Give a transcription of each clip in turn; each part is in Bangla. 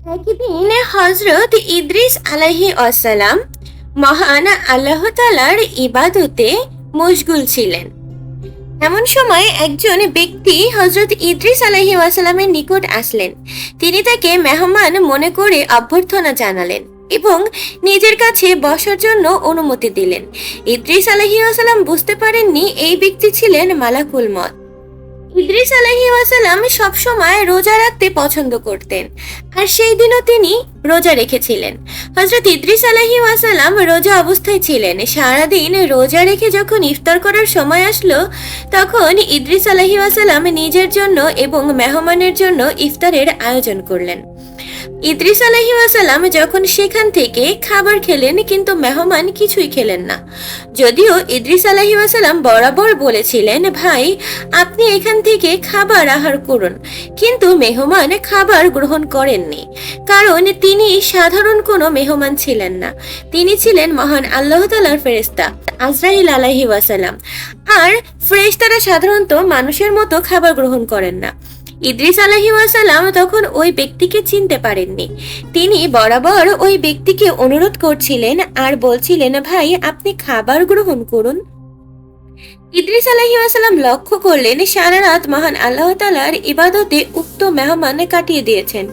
একদিন হযরত ইদ্রিস আলাইহি ওয়াসাল্লাম মহান আল্লাহ তাআলার ইবাদতে মশগুল ছিলেন। এমন সময় একজন ব্যক্তি হযরত ইদ্রিস আলাইহি ওয়াসাল্লামের নিকট আসলেন। তিনি তাকে মেহমান মনে করে অভ্যর্থনা জানালেন এবং নিজের কাছে বসার জন্য অনুমতি দিলেন। ইদ্রিস আলাইহি ওয়াসাল্লাম বুঝতে পারেননি এই ব্যক্তি ছিলেন মালাকুল মউত। ইদ্রিস আলাইহি ওয়াসাল্লাম সবসময় রোজা রাখতে পছন্দ করতেন, আর সেই দিনও তিনি রোজা রেখেছিলেন। হযরত ইদ্রিস আলাইহি ওয়াসাল্লাম রোজা অবস্থায় ছিলেন। সারাদিন রোজা রেখে যখন ইফতার করার সময় আসলো, তখন ইদ্রিস আলাইহি ওয়াসাল্লাম নিজের জন্য এবং মেহমানের জন্য ইফতারের আয়োজন করলেন। ইদ্রিস আলাইহি ওয়াসাল্লাম যখন সেখান থেকে খাবার খেলেন, কিন্তু মেহমান কিছুই খেলেন না। যদিও ইদ্রিস আলাইহি ওয়াসাল্লাম বরাবর বলেছিলেন, ভাই আপনি এখান থেকে খাবার আহার করুন, কিন্তু মেহমান খাবার গ্রহণ করেননি, কারণ তিনি সাধারণ কোনো মেহমান ছিলেন না। তিনি ছিলেন মহান আল্লাহ তাআলার ফেরেশতা আজরাইল আলাইহি ওয়াসাল্লাম, আর ফেরেশতারা সাধারণত মানুষের মতো খাবার গ্রহণ করেন না। ইদ্রিস আলাইহি ওয়াসাল্লাম তখন ওই ব্যক্তিকে চিনতে পারেননি। তিনি বরাবর ওই ব্যক্তিকে অনুরোধ করছিলেন আর বলছিলেন, ভাই আপনি খাবার গ্রহণ করুন। ইদ্রিস আলাইহি ওয়াসাল্লাম লক্ষ্য করলেন সারা রাত মহান আল্লাহ তাআলার ইবাদতে উক্ত মেহমান কাটিয়ে দিয়েছেন।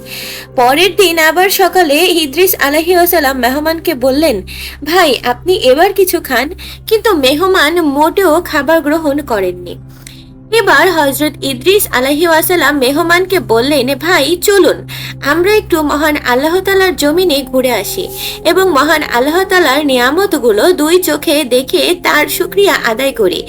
পরের দিন আবার সকালে ইদ্রিস আলাইহি ওয়াসাল্লাম মেহমানকে বললেন, ভাই আপনি এবার কিছু খান, কিন্তু মেহমান মোটেও খাবার গ্রহণ করেননি। এবার হযরত ইদ্রিস আলাইহি ওয়াসাল্লাম মেহমানকে বললেন, ভাই চলুন আমরা একটু মহান আল্লাহ তাআলার জমিনে ঘুরে আসি এবং মহান আল্লাহ তাআলার নিয়ামতগুলো দুই চোখে দেখে তার শুকরিয়া আদায় করি।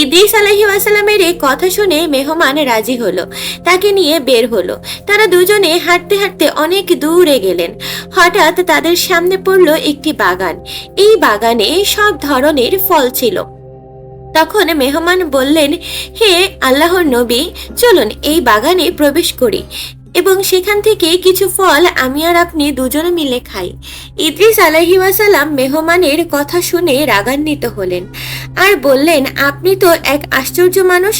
ইদ্রিস আলাইহি ওয়াসাল্লামের এই কথা শুনে মেহমান রাজি হলো, তাকে নিয়ে বের হলো। তারা দুজনে হাঁটতে হাঁটতে অনেক দূরে গেলেন। হঠাৎ তাদের সামনে পড়লো একটি বাগান। এই বাগানে সব ধরনের ফল ছিল। তখন মেহমান বললেন, হে আল্লাহর নবী, চলুন এই বাগানে প্রবেশ করি এবং সেখান থেকে কিছু ফল আমি আর আপনি দুজনে মিলে খাই। ইদ্রিস আলাইহি ওয়াসাল্লাম মেহমানের কথা শুনে রাগান্বিত হলেন আর বললেন, আপনি তো এক আশ্চর্য মানুষ।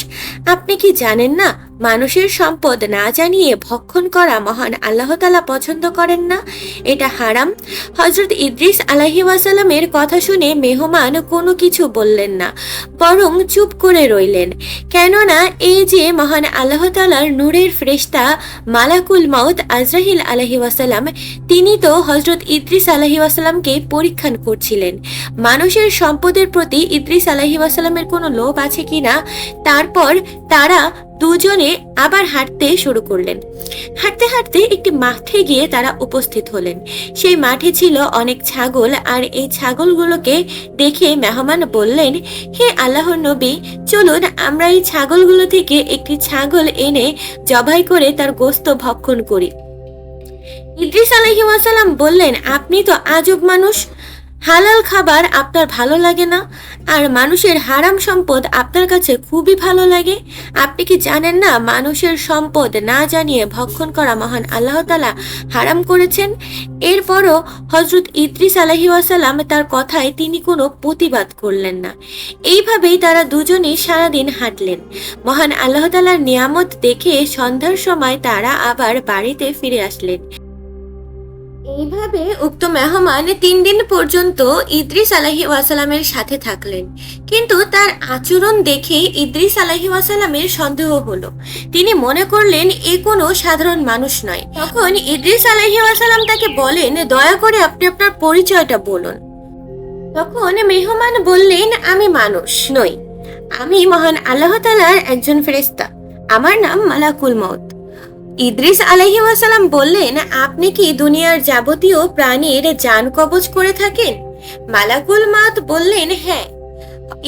আপনি কি জানেন না মানুষের সম্পদ না জানিয়ে ভক্ষণ করা মহান আল্লাহ তাআলা পছন্দ করেন না, এটা হারাম। হযরত ইদ্রিস আলাইহি ওয়াসাল্লামের কথা শুনে মেহমান কোনো কিছু বললেন না, বরং চুপ করে রইলেন। কেননা এই যে মহান আল্লাহ তাআলার নূরের ফেরেশতা মালাকুল মউত আজরাইল আলাইহি ওয়াসাল্লাম, তিনি তো হযরত ইদ্রিস আলাইহি ওয়াসাল্লামকে পরীক্ষা করছিলেন মানুষের সম্পদের প্রতি ইদ্রিস আলাইহি ওয়াসাল্লামের কোনো লোভ আছে কিনা। তারপর তারা দুজনে আবার হাঁটতে শুরু করলেন। হাঁটতে হাঁটতে একটি মাঠে গিয়ে তারা উপস্থিত হলেন। সেই মাঠে ছিল অনেক ছাগল, আর এই ছাগলগুলোকে দেখে মেহমান বললেন, হে আল্লাহর নবী, চলুন আমরা এই ছাগলগুলো থেকে একটি ছাগল এনে জবাই করে তার গোশত ভক্ষণ করি। ইদ্রিস আলাইহি ওয়াসাল্লাম বললেন, আপনি তো আজব মানুষ, হালাল খাবার আপনার ভালো লাগে না, আর মানুষের হারাম সম্পদ আপনার কাছে খুবই ভালো লাগে। আপনি কি জানেন না মানুষের সম্পদ না জানিয়ে ভক্ষণ করা মহান আল্লাহ তাআলা হারাম করেছেন? এরপরও হযরত ইদ্রিস আলাইহি ওয়াসাল্লাম তার কথায় তিনি কোনো প্রতিবাদ করলেন না। এইভাবেই তারা দুজনে সারাদিন হাঁটলেন। মহান আল্লাহ তাআলার নিয়ামত দেখে সন্ধ্যার সময় তারা আবার বাড়িতে ফিরে আসলেন। এইভাবে উক্ত মেহমান 3 দিন পর্যন্ত ইদ্রিস আলাইহি ওয়াসাল্লামের সাথে থাকলেন, কিন্তু তার আচরণ দেখে ইদ্রিস আলাইহি ওয়াসাল্লামের সন্দেহ হলো। তিনি মনে করলেন এ কোনো সাধারণ মানুষ নয়। তখন ইদ্রিস আলাইহি ওয়াসাল্লাম তাকে বলেন, দয়া করে আপনি আপনার পরিচয়টা বলুন। তখন মেহমান বললেন, আমি মানুষ নই, আমি মহান আল্লাহ তাআলার একজন ফেরেশতা, আমার নাম মালাকুল মউত। ইদ্রিস আলাইহি ওয়াসাল্লাম বললেন, আপনি কি দুনিয়ার যাবতীয় প্রাণীর জান কবজ করে থাকেন? মালাকুল মউত বললেন, হ্যাঁ।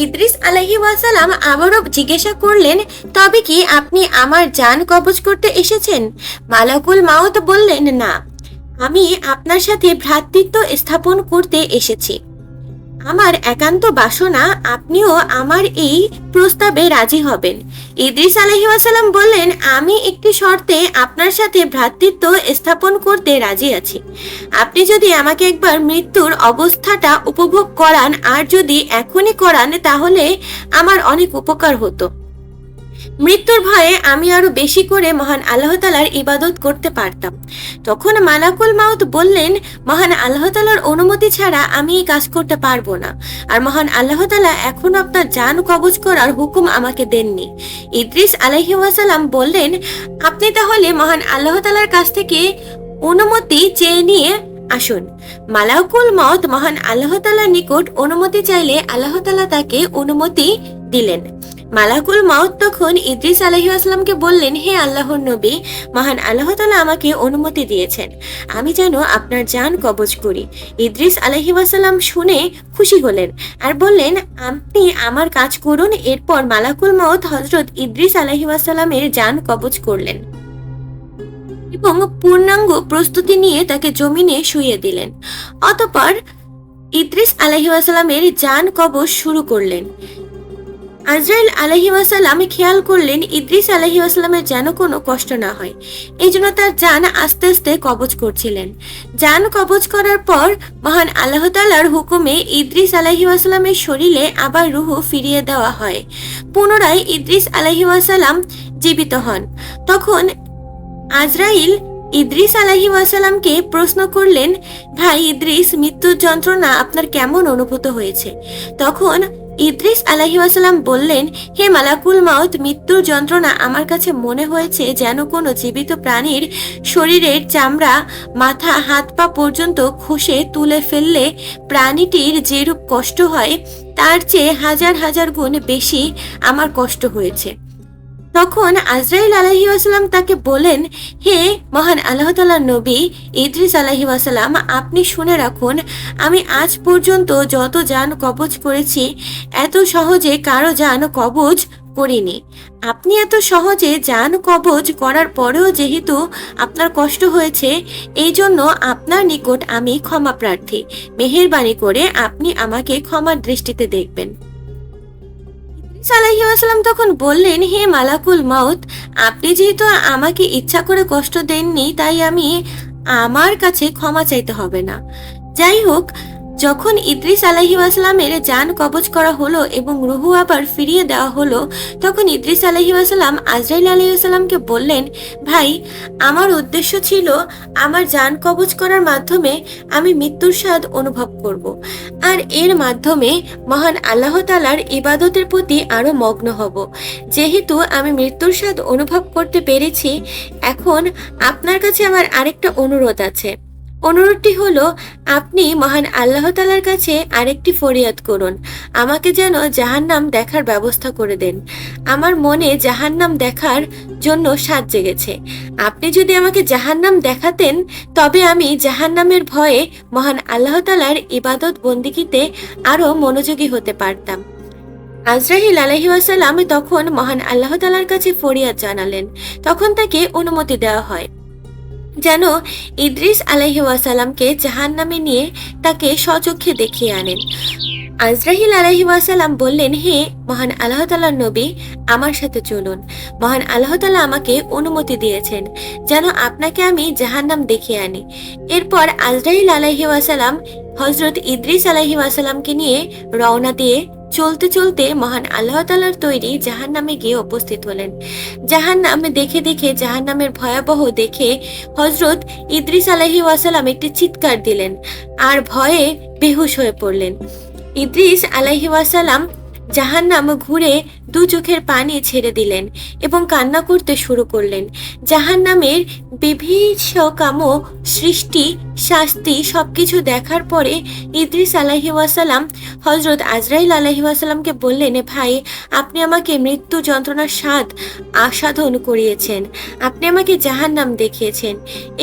ইদ্রিস আলাইহি ওয়াসাল্লাম আবারও জিজ্ঞাসা করলেন, তবে কি আপনি আমার জান কবজ করতে এসেছেন? মালাকুল মউত বললেন, না, আমি আপনার সাথে ভ্রাতৃত্ব স্থাপন করতে এসেছি। আমার একান্ত বাসনা আপনিও আমার এই প্রস্তাবে রাজি হবেন। ইদ্রিস আলাইহি ওয়াসাল্লাম বললেন, আমি একটি শর্তে আপনার সাথে ভ্রাতৃত্ব স্থাপন করতে রাজি আছি। আপনি যদি আমাকে একবার মৃত্যুর অবস্থাটা উপভোগ করান, আর যদি এখনই করান, তাহলে আমার অনেক উপকার হতো। মৃত্যুর ভয়ে আমি আরো বেশি করে মহান আল্লাহ তাআলার ইবাদত করতে পারতাম। তখন মালাকুল মাউত বললেন, মহান আল্লাহ তাআলার অনুমতি ছাড়া আমি এই কাজ করতে পারবো না, আর মহান আল্লাহ তাআলা এখনো আপনার জান কবজ করার হুকুম আমাকে দেননি। ইদ্রিস আলাইহিস সালাম বললেন, আপনি তাহলে মহান আল্লাহ তাআলার কাছ থেকে অনুমতি চেয়ে নিয়ে আসুন। মালাকুল মউত মহান আল্লাহ তাআলার নিকট অনুমতি চাইলে আল্লাহ তাআলা তাকে অনুমতি দিলেন। মালাকুল মাউত তখন ইদ্রিস আলাইহিস সালামকে বললেন, হে আল্লাহর নবী, মহান আল্লাহ তাআলা আমাকে অনুমতি দিয়েছেন আমি যেন আপনার জান কবজ করি। ইদ্রিস আলাইহিস সালাম শুনে খুশি হলেন আর বললেন, আপনি আমার কাজ করুন। এরপর মালাকুল মাউত হযরত ইদ্রিস আলাইহিস সালামের জান কবজ করলেন এবং পূর্ণাঙ্গ প্রস্তুতি নিয়ে তাকে জমিনে শুইয়ে দিলেন। অতঃপর ইদ্রিস আলাইহিস সালামের জান কবজ শুরু করলেন। আজরাইল আলাইহিস সালাম খেয়াল করলেন ইদ্রিস আলাইহিস সালামের যেন কোনো কষ্ট না হয়, এই জন্য তার জান আস্তে আস্তে কবজ করছিলেন। জান কবজ করার পর মহান আল্লাহ তাআলার হুকুমে ইদ্রিস আলাইহিস সালামের শরীরে আবার রূহ ফিরিয়ে দেওয়া হয়। পুনরায় ইদ্রিস আলাইহিস সালাম জীবিত হন। তখন আজরাইল ইদ্রিস আলাইহিস সালামকে প্রশ্ন করলেন, ভাই ইদ্রিস, মৃত্যুর যন্ত্রণা আপনার কেমন অনুভূত হয়েছে? তখন ইদ্রিস আলাইহিস সালাম বললেন, হে মালাকুল মাউত, মৃত্যুর যন্ত্রণা আমার কাছে মনে হয়েছে যেন কোনো জীবিত প্রাণীর শরীরের চামড়া, মাথা, হাত পা পর্যন্ত খসে তুলে ফেললে প্রাণীটির যেরূপ কষ্ট হয় তার চেয়ে হাজার হাজার গুণ বেশি আমার কষ্ট হয়েছে। তখন আজরাইল আলাইহিস সালাম তাকে বলেন, হে মহান আল্লাহ তাআলার নবী ইদ্রিস আলাইহিস সালাম, আপনি শুনে রাখুন, আমি আজ পর্যন্ত যত জান কবজ করেছি এত সহজে কারো জান কবজ করিনি। আপনি এত সহজে জান কবজ করার পরেও যেহেতু আপনার কষ্ট হয়েছে, এই জন্য আপনার নিকট আমি ক্ষমা প্রার্থী। মেহেরবানি করে আপনি আমাকে ক্ষমার দৃষ্টিতে দেখবেন। ইদ্রিস আলাইহিস সালাম তখন বললেন, হে মালাকুল মাউত, আপনি যেহেতু আমাকে ইচ্ছা করে কষ্ট দেননি, তাই আমার কাছে ক্ষমা চাইতে হবে না। যাই হোক, যখন ইদ্রিস আলাইহিস সালামের জান কবজ করা হলো এবং রূহ আবার ফিরিয়ে দেওয়া হলো, তখন ইদ্রিস আলাইহিস সালাম আজরাইল আলাইহিস সালামকে বললেন, ভাই, আমার উদ্দেশ্য ছিল আমার জান কবজ করার মাধ্যমে আমি মৃত্যুর স্বাদ অনুভব করব, আর এর মাধ্যমে মহান আল্লাহ তাআলার ইবাদতের প্রতি আরো মগ্ন হব। যেহেতু আমি মৃত্যুর স্বাদ অনুভব করতে পেরেছি, এখন আপনার কাছে আমার আরেকটা অনুরোধ আছে। অনুরোধটি হলো, আপনি মহান আল্লাহ তাআলার কাছে আরেকটি ফরিয়াদ করুন, আমাকে যেন জাহান্নাম দেখার ব্যবস্থা করে দেন। আমার মনে জাহান্নাম দেখার জন্য স্বাদ জেগেছে। আপনি যদি আমাকে জাহান্নাম দেখাতেন, তবে আমি জাহান্নামের ভয়ে মহান আল্লাহ তাআলার ইবাদত বন্দিগিতে আরো মনোযোগী হতে পারতাম। আজরাইল আলাইহিস সালাম তখন মহান আল্লাহ তাআলার কাছে ফরিয়াদ জানালেন। তখন তাকে অনুমতি দেওয়া হয় যেন ইদ্রিস আলাইহিস সালামকে জাহান্নামে নিয়ে তাকে স্বচক্ষে দেখিয়ে আনেন। আজরাইল আলাইহিস সালাম বললেন, হে মহান আল্লাহ তাআলার নবী, আমার সাথে চলুন। মহান আল্লাহ তাআলা আমাকে অনুমতি দিয়েছেন যেন আপনাকে আমি জাহান্নাম দেখিয়ে আনি। এরপর আজরাইল আলাইহিস সালাম হযরত ইদ্রিস আলাইহিস সালামকে নিয়ে রওনা দিয়ে চলতে চলতে মহান আল্লাহ তাআলার তৈরি জাহান্নামে গিয়ে উপস্থিত হলেন। জাহান্নাম দেখে দেখে জাহান্নামের ভয়াবহ দেখে হযরত ইদ্রিস আলাইহিস সালাম একটি চিৎকার দিলেন আর ভয়ে বেহুশ হয়ে পড়লেন। ইদ্রিস আলাইহিস সালাম জাহান্নাম ঘুরে দু চোখের পানি ছেড়ে দিলেন এবং কান্না করতে শুরু করলেন। জাহান্নামের বিভীষিকাম সৃষ্টি, শাস্তি সবকিছু দেখার পরে ইদ্রিস আলাইহিস সালাম হযরত আজরাইল আলাইহিস সালামকে বললেন, ভাই, আপনি আমাকে মৃত্যু যন্ত্রণার স্বাদ আস্বাদন করিয়েছেন, আপনি আমাকে জাহান্নাম দেখিয়েছেন।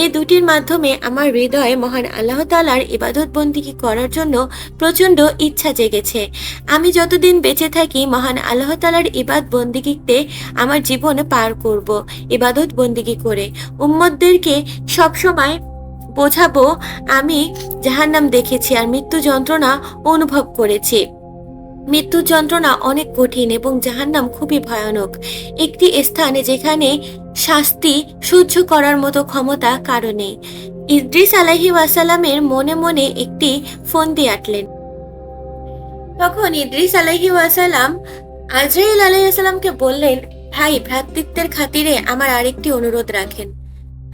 এই দুটির মাধ্যমে আমার হৃদয়ে মহান আল্লাহ তাআলার ইবাদত বন্দিগি করার জন্য প্রচন্ড ইচ্ছা জেগেছে। আমি যতদিন বেঁচে থাকি মহান আল্লাহ তাআলার ইবাদত বন্দিগিতে আমার জীবন পার করব, ইবাদত বন্দিগি করে উম্মতদেরকে সবসময় বোঝাবো আমি জাহান্নাম দেখেছি আর মৃত্যু যন্ত্রণা অনুভব করেছি। মৃত্যু যন্ত্রণা অনেক কঠিন এবং জাহান্নাম খুবই ভয়ানক একটি স্থানে, যেখানে শাস্তি সহ্য করার মতো ক্ষমতা কারো নেই। ইদ্রিস আলাইহিস সালামের মনে মনে একটি ফন্দি আঁটলেন। তখন ইদ্রিস আলাইহিস সালাম আজরাইল আলাইহিস সালামকে বললেন, ভাই, ভ্রাতৃত্বের খাতিরে আমার আরেকটি অনুরোধ রাখেন।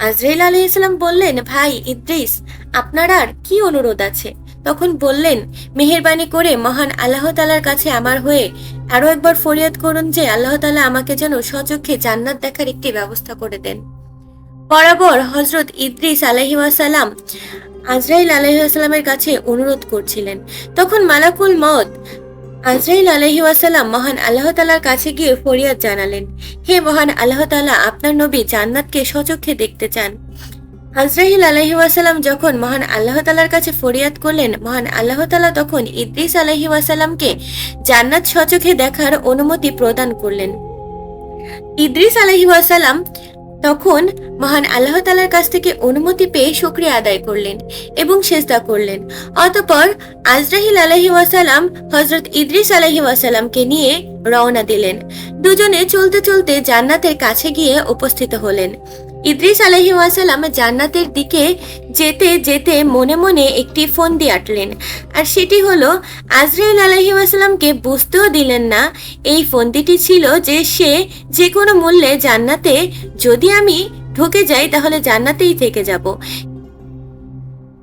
আজরাইল আলাইহিসসালাম বললেন, ভাই ইদ্রিস, আপনার আর কি অনুরোধ আছে? তখন বললেন, মেহেরবানি করে মহান আল্লাহ তাআলার কাছে আমার হয়ে আরো একবার ফরিয়াদ করুন যে আল্লাহ তাআলা আমাকে যেন স্বচক্ষে জান্নাত দেখার একটি ব্যবস্থা করে দেন। বরাবর হযরত ইদ্রিস আলাইহিস সালাম আজরাইল আলাইহিস সালামের কাছে অনুরোধ করছিলেন। তখন মালাকুল মউত আজরাইল আলাইহিস সালাম মহান আল্লাহ তাআলার কাছে গিয়ে ফরিয়াদ জানালেন, হে মহান আল্লাহ তাআলা, আপনার নবী জান্নাতকে স্বচক্ষে দেখতে চান। আজরাইল আলাইহিস সালাম যখন মহান আল্লাহ তাআলার কাছে ফরিয়াদ করলেন, মহান আল্লাহ তাআলা তখন ইদ্রিস আলাইহিস সালামকে জান্নাত স্বচক্ষে দেখার অনুমতি প্রদান করলেন। ইদ্রিস আলাইহিস সালাম তখন মহান আল্লাহ তাআলার কাছ থেকে অনুমতি পেয়ে শুকরিয়া আদায় করলেন এবং সেজদা করলেন। অতঃপর আজরাইল আলাইহিস সালাম হযরত ইদ্রিস আলাইহিস সালামকে নিয়ে রওনা দিলেন। দুজনে চলতে চলতে জান্নাতের কাছে গিয়ে উপস্থিত হলেন। ইদ্রিস আলাইহিস সালাম জান্নাতের দিকে যেতে যেতে মনে মনে একটি ফন্দি আঁটলেন, আর সেটি হলো আজরাইল আলাইহিস সালামকে বুঝতেও দিলেন না এই ফন্দিটি ছিল যে সে যে কোনো মূল্যে জান্নাতে যদি আমি ঢুকে যাই তাহলে জান্নাতেই থেকে যাব।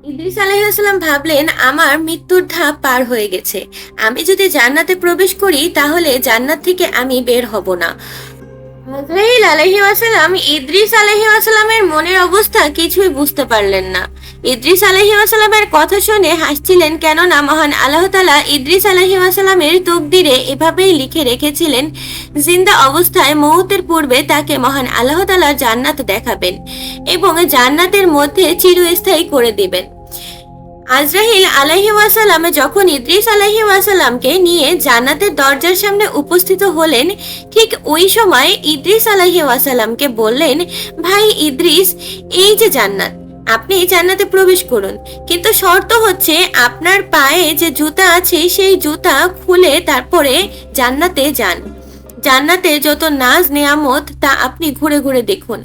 ইদ্রিস আলাইহিস সালাম ভাবলেন, আমার মৃত্যুর ধাপ পার হয়ে গেছে, আমি যদি জান্নাতে প্রবেশ করি তাহলে জান্নাত থেকে আমি বের হব না। আজরাইল আলাইহিস সালাম ইদ্রিস আলাইহিস সালামের মনের অবস্থা কিছুই বুঝতে পারলেন না। ইদ্রিস আলাইহিস সালামের কথা শুনে হাসছিলেন, কেননা মহান আল্লাহ তাআলা ইদ্রিস আলাইহিস সালামের তকদিরে এভাবেই লিখে রেখেছিলেন, জিন্দা অবস্থায় মওতের পূর্বে তাকে মহান আল্লাহ তাআলা জান্নাত দেখাবেন এবং জান্নাতের মধ্যে চিরস্থায়ী করে দিবেন। আজরাইল আলাইহিস সালাম যখন ইদ্রিস আলাইহিস সালামকে নিয়ে জান্নাতের দরজার সামনে উপস্থিত হলেন, ঠিক ওই সময় ইদ্রিস আলাইহিস সালামকে বললেন, ভাই ইদ্রিস, এই যে জান্নাত, আপনি জান্নাতে প্রবেশ করুন, কিন্তু শর্ত হচ্ছে আপনার পায়ে যে জুতা আছে সেই জুতা খুলে তারপরে জান্নাতে যান। জান্নাতে যত নাজ নেয়ামত তা আপনি ঘুরে ঘুরে দেখুন।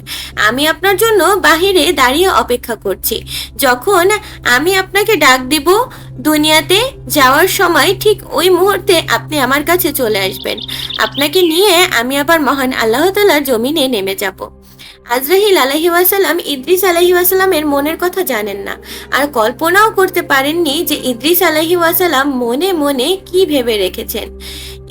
আমি আপনার জন্য বাহিরে দাঁড়িয়ে অপেক্ষা করছি। যখন আমি আপনাকে ডাক দিব দুনিয়াতে যাওয়ার সময়, ঠিক ওই মুহূর্তে আপনি আমার কাছে চলে আসবেন। আপনাকে নিয়ে আমি আবার মহান আল্লাহ তাআলার জমিনে নেমে যাব। আজরাইল আলাইহিস সালাম ইদ্রিস আলাইহিস সালামের মনের কথা জানেন না, আর কল্পনাও করতে পারেননি যে ইদ্রিস আলাইহিস সালাম মনে মনে কি ভেবে রেখেছেন।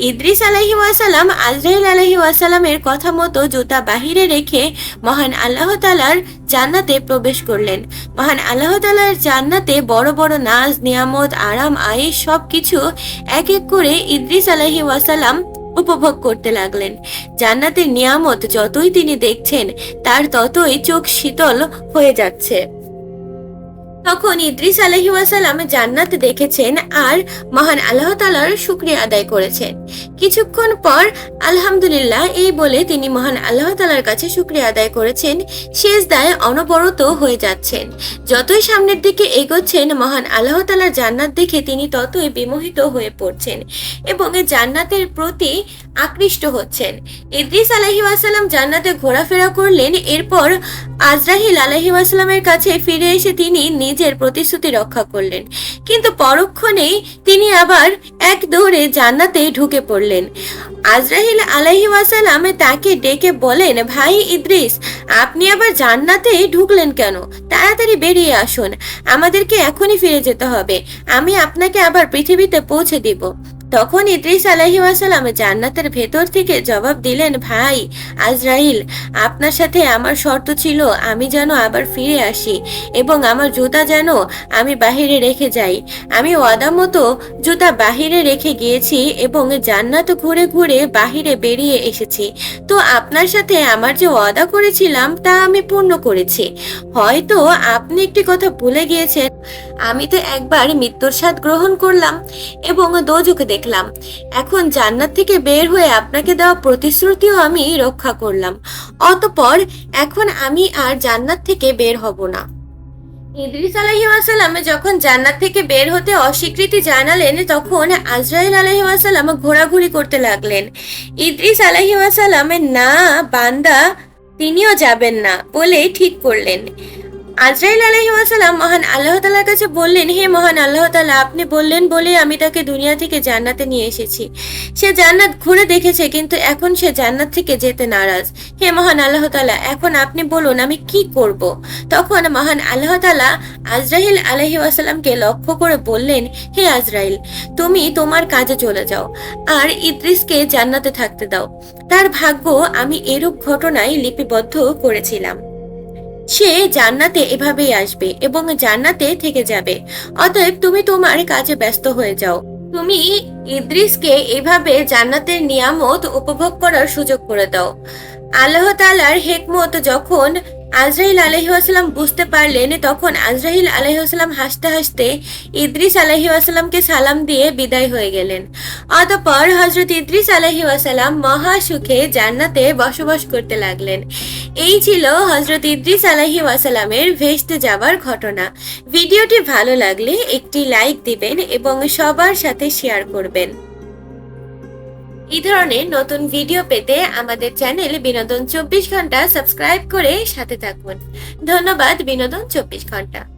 ইদ্রিস আলাইহিস সালাম আজরাইল আলাইহিস সালামের কথা মতো জুতা বাহিরে রেখে মহান আল্লাহ তাআলার জান্নাতে প্রবেশ করলেন। মহান আল্লাহ তাআলার জান্নাতে বড় বড় নাজ নিয়ামত, আরাম, আয়েশ সবকিছু এক এক করে ইদ্রিস আলাইহিস সালাম উপভোগ করতে লাগলেন। জান্নাতের নিয়ামত যতই তিনি দেখছেন তার ততই চোখ শীতল হয়ে যাচ্ছে। তখন ইদ্রিস আলাইহিস সালাম জান্নাত দেখেছেন আর মহান আল্লাহ তাআলার শুকরিয়া আদায় করেছেন। কিছুক্ষণ পর আলহামদুলিল্লাহ এই বলে তিনি মহান আল্লাহ তাআলার কাছে শুকরিয়া আদায় করেছেন, সিজদায় অনবরত হয়ে যাচ্ছেন। যতই সামনের দিকে এগোচ্ছেন মহান আল্লাহ তাআলার জান্নাত দেখে তিনি ততই বিমোহিত হয়ে পড়ছেন এবং জান্নাতের প্রতি আকৃষ্ট হচ্ছেন। ইদ্রিস আলাইহিস সালাম জান্নাতে ঘোরাফেরা করলেন। এরপর আজরাইল আলাইহিস সালামের কাছে ফিরে এসে তিনি নিজের প্রতিশ্রুতি রক্ষা করলেন, কিন্তু পরক্ষণেই তিনি আবার এক দৌড়ে জান্নাতে ঢুকে পড়লেন। আজরাইল আলাইহিস সালাম তাকে ডেকে বলেন, ভাই ইদ্রিস, আপনি আবার জান্নাতে ঢুকলেন কেন? তাড়াতাড়ি বেরিয়ে আসুন, আমাদেরকে এখনই ফিরে যেতে হবে, আমি আপনাকে আবার পৃথিবীতে পৌঁছে দিব। তখন ইদ্রিস আলাইহিস সালাম জান্নাতের ভেতর থেকে জবাব দিলেন, ভাই আজরাইল, আপনার সাথে আমার শর্ত ছিল আমি যেন আবার ফিরে আসি এবং আমার জুতা যেন আমি বাহিরে রেখে যাই। আমি ওয়াদা মতো জুতা বাহিরে রেখে গিয়েছি এবং জান্নাত ঘুরে ঘুরে বাহিরে বেরিয়ে এসেছি। তো আপনার সাথে আমার যে ওয়াদা করেছিলাম তা আমি পূর্ণ করেছি। হয়তো আপনি একটি কথা ভুলে গিয়েছেন, আমি তো একবার মৃত্যুর স্বাদ গ্রহণ করলাম এবং দোজখ দেখলাম। এখন জান্নাত থেকে বের হয়ে আপনাকে দেওয়া প্রতিশ্রুতিও আমি রক্ষা করলাম। অতঃপর এখন আমি আর জান্নাত থেকে বের হব না। ইদ্রিস আলাইহিস সালাম যখন জান্নাত থেকে বের হতে অস্বীকৃতি জানালেন তখন আজরাইল আলাইহিস সালাম ঘোরাঘুরি করতে লাগলেন। ইদ্রিস আলাইহিস সালাম না বান্দা তিনিও যাবেন না বলে ঠিক করলেন। আজরাইল আলাইহিস সালাম মহান আল্লাহ তাআলার কাছে বললেন, হে মহান আল্লাহ তাআলা, আপনি বললেন বলে আমি তাকে দুনিয়া থেকে জান্নাতে নিয়ে এসেছি। সে জান্নাত ঘুরে দেখেছে, কিন্তু এখন সে জান্নাত থেকে যেতে নারাজ। হে মহান আল্লাহ তাআলা, এখন আপনি বলুন আমি কি করব? তখন মহান আল্লাহ তাআলা আজরাইল আলাইহিস সালামকে লক্ষ্য করে বললেন, হে আজরাইল, তুমি তোমার কাজে চলে যাও আর ইদ্রিসকে জান্নাতে থাকতে দাও। তার ভাগ্য আমি এরূপ ঘটনায় লিপিবদ্ধ করেছিলাম। সে জান্নাতে এভাবেই আসবে এবং জান্নাতে থেকে যাবে। অতএব তুমি তোমার কাজে ব্যস্ত হয়ে যাও। তুমি ইদ্রিসকে এভাবে জান্নাতের নিয়ামত উপভোগ করার সুযোগ করে দাও। আল্লাহ তাআলার হিকমত যখন আজরাইল আলাইহিস সালাম বুঝতে পারলেন, তখন আজরাইল আলাইহিস সালাম হাসতে হাসতে ইদ্রিস আলাইহিস সালামকে সালাম দিয়ে বিদায় হয়ে গেলেন। অতঃপর হযরত ইদ্রিস আলাইহিস সালাম মহা সুখে জান্নাতে বসবাস করতে লাগলেন। এই ছিল হযরত ইদ্রিস আলাইহিস সালামের ভেস্তে যাবার ঘটনা। ভিডিওটি ভালো লাগলে একটি লাইক দিবেন এবং সবার সাথে শেয়ার করবেন। এই ধরনের নতুন ভিডিও পেতে আমাদের চ্যানেল বিনোদন 24 ঘন্টা সাবস্ক্রাইব করে সাথে থাকুন। ধন্যবাদ বিনোদন 24 ঘন্টা।